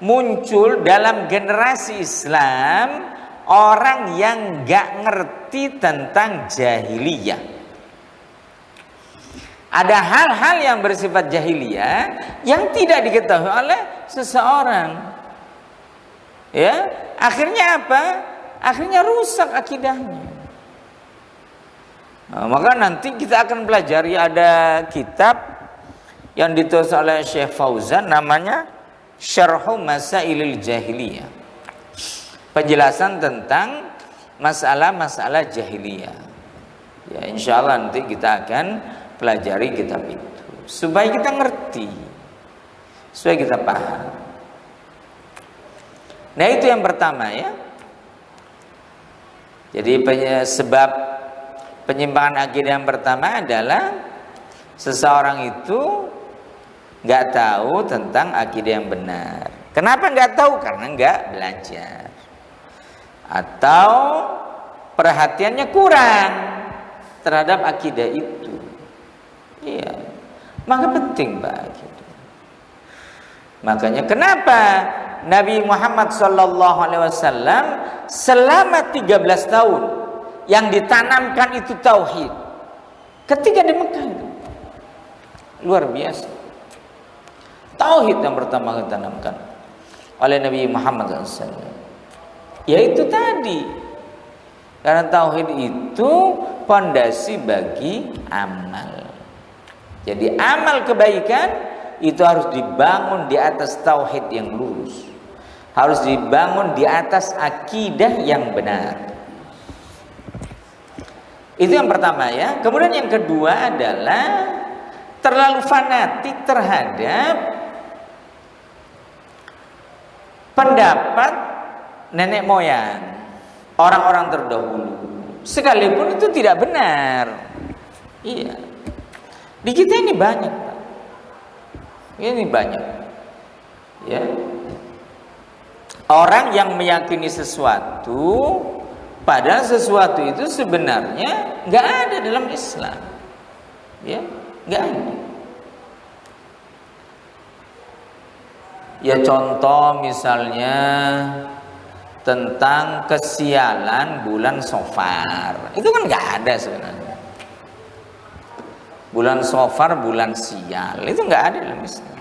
muncul dalam generasi Islam orang yang nggak ngerti tentang jahiliyah. Ada hal-hal yang bersifat jahiliyah yang tidak diketahui oleh seseorang. Ya, akhirnya apa? Akhirnya rusak akidahnya. Nah, maka nanti kita akan pelajari, ada kitab yang ditulis oleh Syekh Fauzan namanya Syarhu Masailil Jahiliyah. Penjelasan tentang masalah-masalah jahiliyah. Ya, insya Allah nanti kita akan pelajari kitab itu supaya kita ngerti, supaya kita paham. Nah, itu yang pertama ya. Jadi sebab penyimpangan akidah yang pertama adalah seseorang itu nggak tahu tentang akidah yang benar. Kenapa nggak tahu? Karena nggak belajar, atau perhatiannya kurang terhadap akidah itu. Iya, maka penting Pak. Gitu. Makanya kenapa Nabi Muhammad SAW selama 13 tahun yang ditanamkan itu tauhid. Ketika di Mekah itu luar biasa. Tauhid yang pertama ditanamkan oleh Nabi Muhammad SAW. Yaitu tadi, karena tauhid itu pondasi bagi amal. Jadi amal kebaikan itu harus dibangun di atas tauhid yang lurus, harus dibangun di atas akidah yang benar. Itu yang pertama ya. Kemudian yang kedua adalah terlalu fanatik terhadap pendapat nenek moyang, orang-orang terdahulu, sekalipun itu tidak benar. Iya, di kita ini banyak Pak. Ini banyak ya, orang yang meyakini sesuatu padahal sesuatu itu sebenarnya nggak ada dalam Islam. Ya, nggak ada. Ya, contoh misalnya tentang kesialan bulan Safar, itu kan nggak ada sebenarnya. Bulan Safar, bulan sial, itu nggak ada dalam Islam.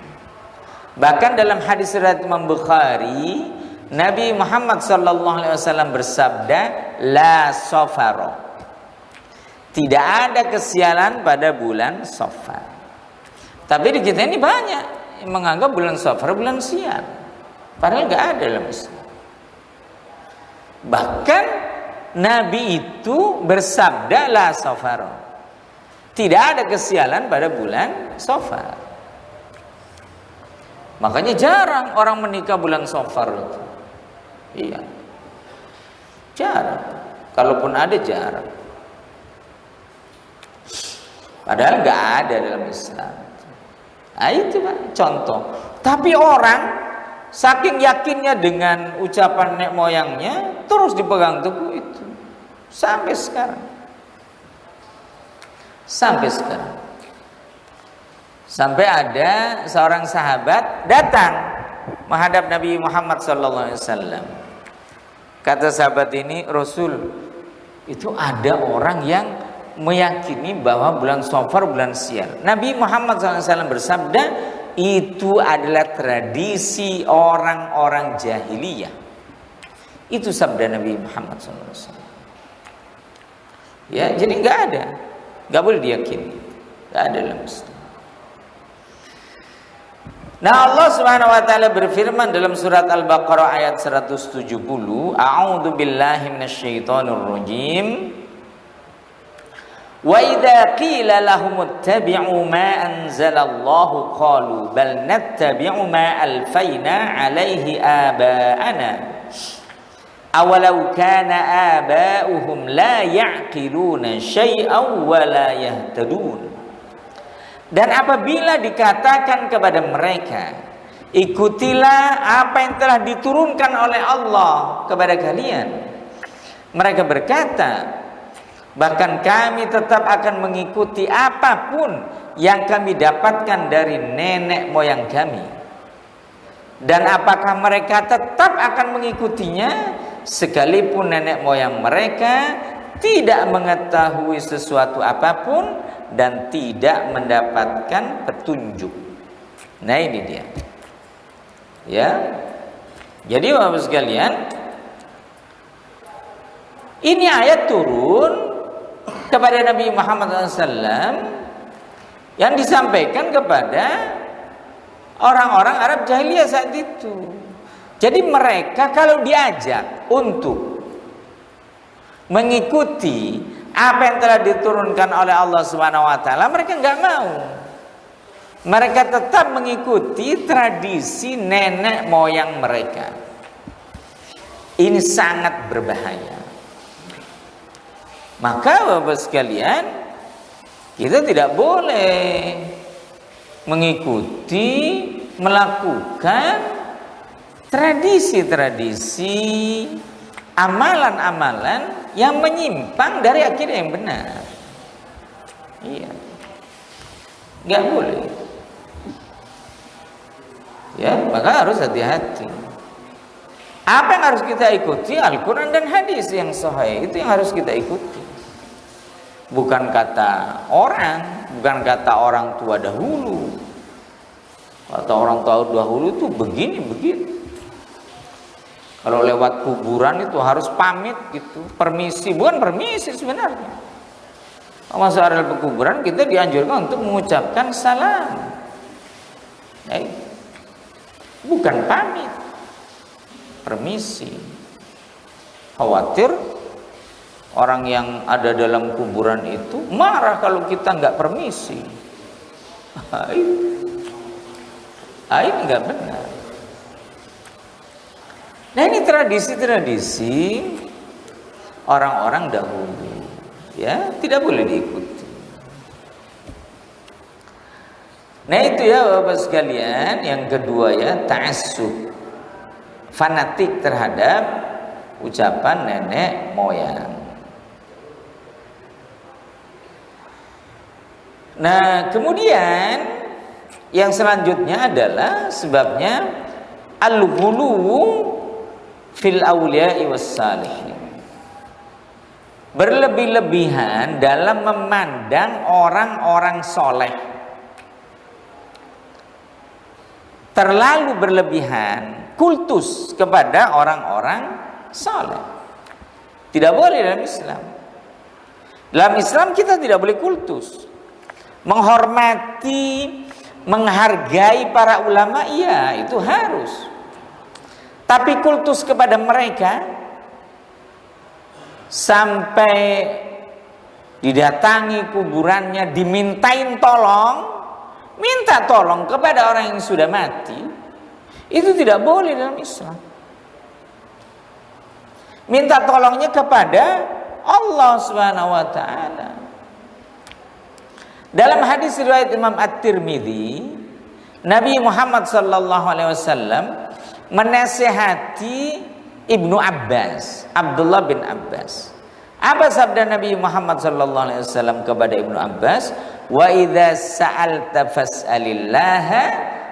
Bahkan dalam hadis riwayat Imam Bukhari, Nabi Muhammad SAW bersabda, la safaro, tidak ada kesialan pada bulan Safar. Tapi di kita ini banyak yang menganggap bulan Safar bulan sial, padahal nggak ada dalam Islam. Bahkan Nabi itu bersabda la safaro, tidak ada kesialan pada bulan Safar. Makanya jarang orang menikah bulan Safar itu. Iya, jarang. Kalaupun ada jarang. Padahal nggak ada dalam Islam. Nah itu Pak, contoh. Tapi orang saking yakinnya dengan ucapan nenek moyangnya, terus dipegang teguh itu sampai sekarang. Sampai sekarang. Sampai ada seorang sahabat datang menghadap Nabi Muhammad SAW. Kata sahabat ini, Rasul, itu ada orang yang meyakini bahwa bulan Safar bulan sial. Nabi Muhammad SAW bersabda, itu adalah tradisi orang-orang jahiliyah. Itu sabda Nabi Muhammad SAW. Ya, jadi nggak ada. Gak boleh diyakini, gak ada dalam Islam. Nah, Allah Subhanahu wa taala berfirman dalam surat Al-Baqarah ayat 170, A'udzu billahi minasyaitonir rajim. Wa idza qila lahum ittabi'u ma anzalallahu qalu bal nattabi'u ma alfayna 'alaihi aba'ana. Awalau kana aba'uhum la ya'qiluna syai'an wa la yahtadun. Dan apabila dikatakan kepada mereka, ikutilah apa yang telah diturunkan oleh Allah kepada kalian, mereka berkata, bahkan kami tetap akan mengikuti apapun yang kami dapatkan dari nenek moyang kami. Dan apakah mereka tetap akan mengikutinya sekalipun nenek moyang mereka tidak mengetahui sesuatu apapun dan tidak mendapatkan petunjuk. Nah, ini dia. Ya. Jadi Bapak sekalian, ini ayat turun kepada Nabi Muhammad SAW yang disampaikan kepada orang-orang Arab jahiliyah saat itu. Jadi mereka kalau diajak untuk mengikuti apa yang telah diturunkan oleh Allah Subhanahu wa taala, mereka enggak mau. Mereka tetap mengikuti tradisi nenek moyang mereka. Ini sangat berbahaya. Maka Bapak sekalian, kita tidak boleh mengikuti, melakukan tradisi-tradisi, amalan-amalan yang menyimpang dari akidah yang benar. Iya, nggak boleh. Ya, maka harus hati-hati. Apa yang harus kita ikuti? Al-Quran dan hadis yang sahih, itu yang harus kita ikuti. Bukan kata orang, bukan kata orang tua dahulu. Kata orang tua dahulu itu begini. Kalau lewat kuburan itu harus pamit gitu, permisi, bukan permisi sebenarnya. Kalau masuk area kuburan kita dianjurkan untuk mengucapkan salam. Bukan pamit, permisi. Khawatir orang yang ada dalam kuburan itu marah kalau kita nggak permisi. Ini nggak benar. Nah, ini tradisi-tradisi orang-orang dahulu, ya, tidak boleh diikuti. Nah, itu ya Bapak sekalian. Yang kedua ya, ta'assub, fanatik terhadap ucapan nenek moyang. Nah, kemudian yang selanjutnya adalah sebabnya al-ghuluw fil awliya'i was salihin. Berlebih-lebihan dalam memandang orang-orang soleh. Terlalu berlebihan kultus kepada orang-orang soleh. Tidak boleh dalam Islam. Dalam Islam kita tidak boleh kultus. Menghormati, menghargai para ulama, iya, itu harus. Tapi kultus kepada mereka sampai didatangi kuburannya, dimintain tolong, minta tolong kepada orang yang sudah mati, itu tidak boleh dalam Islam. Minta tolongnya kepada Allah Subhanahu wa taala. Dalam hadis riwayat Imam At-Tirmidzi, Nabi Muhammad sallallahu alaihi wasallam menasihati Ibnu Abbas, Abdullah bin Abbas. Apa sabda Nabi Muhammad sallallahu alaihi wasallam kepada Ibnu Abbas? Wa idza sa'alta fas'alillaha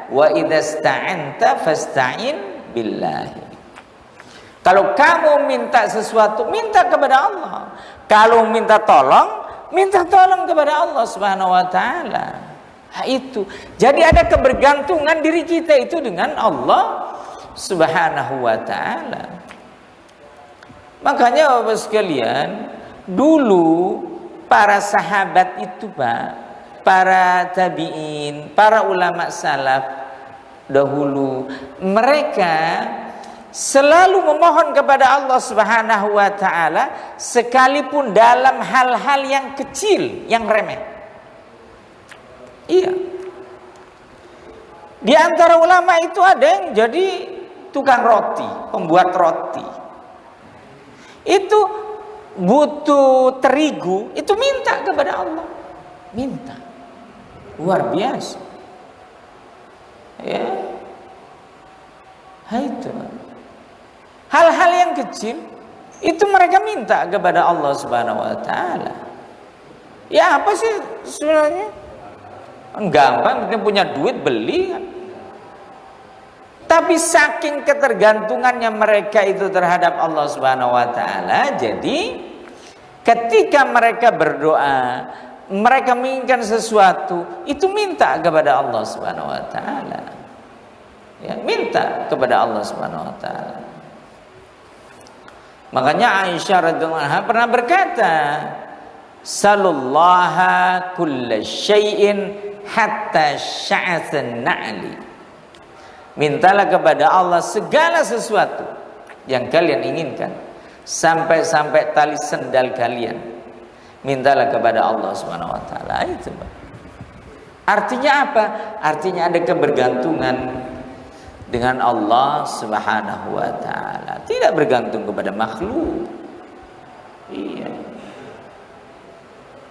wa idza ista'anta fasta'in billahi. Kalau kamu minta sesuatu, minta kepada Allah. Kalau minta tolong kepada Allah Subhanahu wa taala. Itu. Jadi ada kebergantungan diri kita itu dengan Allah Subhanahu wa taala. Makanya Bapak sekalian, dulu para sahabat itu, Pak, para tabi'in, para ulama salaf dahulu, mereka selalu memohon kepada Allah Subhanahu wa taala sekalipun dalam hal-hal yang kecil, yang remeh. Iya. Di antara ulama itu ada yang jadi tukang roti, pembuat roti. Itu butuh terigu, itu minta kepada Allah. Minta. Luar biasa. Ya. Itu. Hal-hal yang kecil itu mereka minta kepada Allah Subhanahu wa taala. Ya apa sih sebenarnya? Gampang, kita punya duit beli kan. Tapi saking ketergantungannya mereka itu terhadap Allah Subhanahu wa taala, jadi ketika mereka berdoa, mereka menginginkan sesuatu, itu minta kepada Allah Subhanahu wa taala. Ya, minta kepada Allah Subhanahu wa taala. Makanya Aisyah radhiyallahu anha pernah berkata, "Salullaha kulla syai'in hatta sya'athan na'li." Mintalah kepada Allah segala sesuatu yang kalian inginkan, sampai-sampai tali sendal kalian. Mintalah kepada Allah Subhanahu wa taala. Itu, Pak. Artinya apa? Artinya ada kebergantungan dengan Allah Subhanahu wa taala, tidak bergantung kepada makhluk. Iya.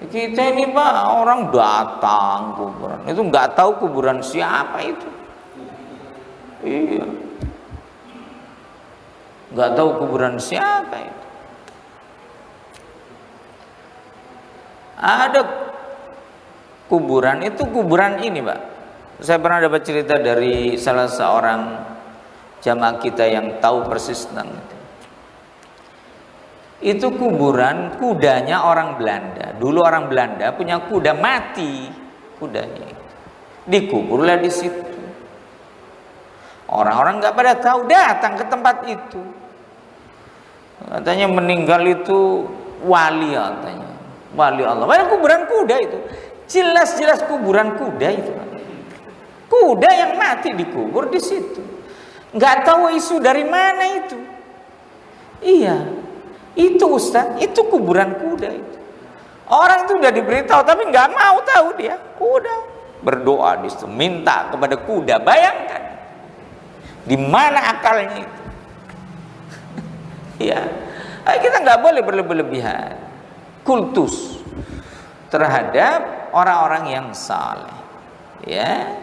Kita ini, Pak, orang datang kuburan, itu nggak tahu kuburan siapa itu. Iya, nggak tahu kuburan siapa itu. Ada kuburan, itu kuburan ini, Pak. Saya pernah dapat cerita dari salah seorang jamaah kita yang tahu persis tentang itu. Itu kuburan kudanya orang Belanda. Dulu orang Belanda punya kuda mati, kudanya dikuburlah di situ. Orang-orang nggak pada tahu, datang ke tempat itu. Katanya meninggal itu wali, katanya wali Allah. Padahal kuburan kuda itu, jelas-jelas kuburan kuda itu. Kuda yang mati dikubur di situ. Nggak tahu isu dari mana itu. Iya, itu Ustaz, itu kuburan kuda itu. Orang itu udah diberitahu tapi nggak mau tahu dia. Kuda berdoa di situ, minta kepada kuda. Bayangkan. Di mana akalnya itu? Ya, kita nggak boleh berlebihan kultus terhadap orang-orang yang saleh. Ya,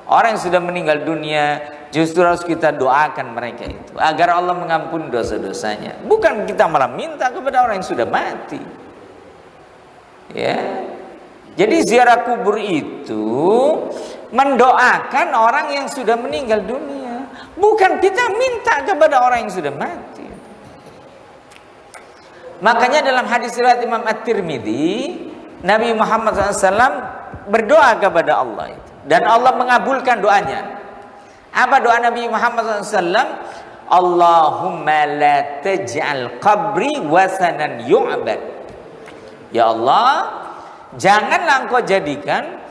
orang yang sudah meninggal dunia justru harus kita doakan mereka itu agar Allah mengampuni dosa-dosanya. Bukan kita malah minta kepada orang yang sudah mati. Ya, jadi ziarah kubur itu mendoakan orang yang sudah meninggal dunia. Bukan kita minta kepada orang yang sudah mati. Makanya dalam hadis riwayat Imam At-Tirmidzi, Nabi Muhammad SAW berdoa kepada Allah itu, dan Allah mengabulkan doanya. Apa doa Nabi Muhammad SAW? Allahumma la taj'al qabri wasanan yu'bad. Ya Allah, janganlah engkau jadikan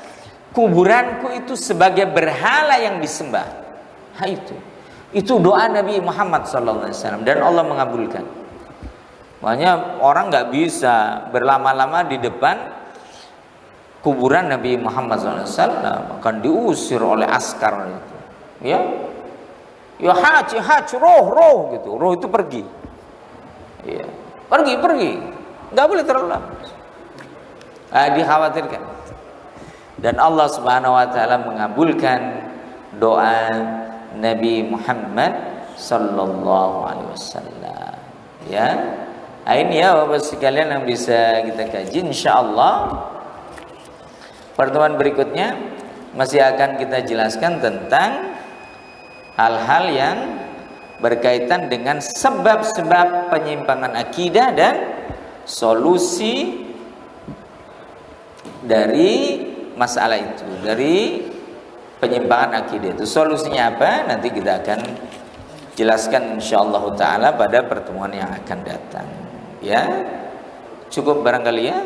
kuburanku itu sebagai berhala yang disembah. Itu doa Nabi Muhammad SAW, dan Allah mengabulkan. Makanya orang nggak bisa berlama-lama di depan kuburan Nabi Muhammad SAW, akan diusir oleh askar itu. Ya, roh gitu, roh itu pergi. Ya, pergi, nggak boleh terlalu lama. Dikhawatirkan. Dan Allah Subhanahu Wa Taala mengabulkan doa Nabi Muhammad Sallallahu Alaihi Wasallam. Ya, ini ya Bapak sekalian yang bisa kita kaji. InsyaAllah pertemuan berikutnya masih akan kita jelaskan tentang hal-hal yang berkaitan dengan sebab-sebab penyimpangan akidah dan solusi dari masalah itu, dari penyimpangan akidah itu. Solusinya apa? Nanti kita akan jelaskan insyaallah taala pada pertemuan yang akan datang. Ya, cukup barangkali ya.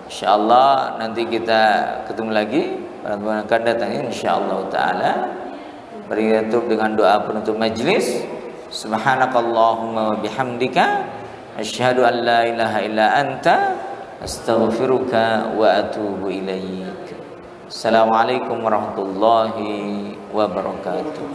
Insyaallah nanti kita ketemu lagi pada pertemuan yang akan datang insyaallah taala. Beri tutup dengan doa penutup majelis. Subhanakallahumma wa bihamdika asyhadu an la ilaha illa anta astaghfiruka wa atubu ilaik. Assalamualaikum warahmatullahi wabarakatuh.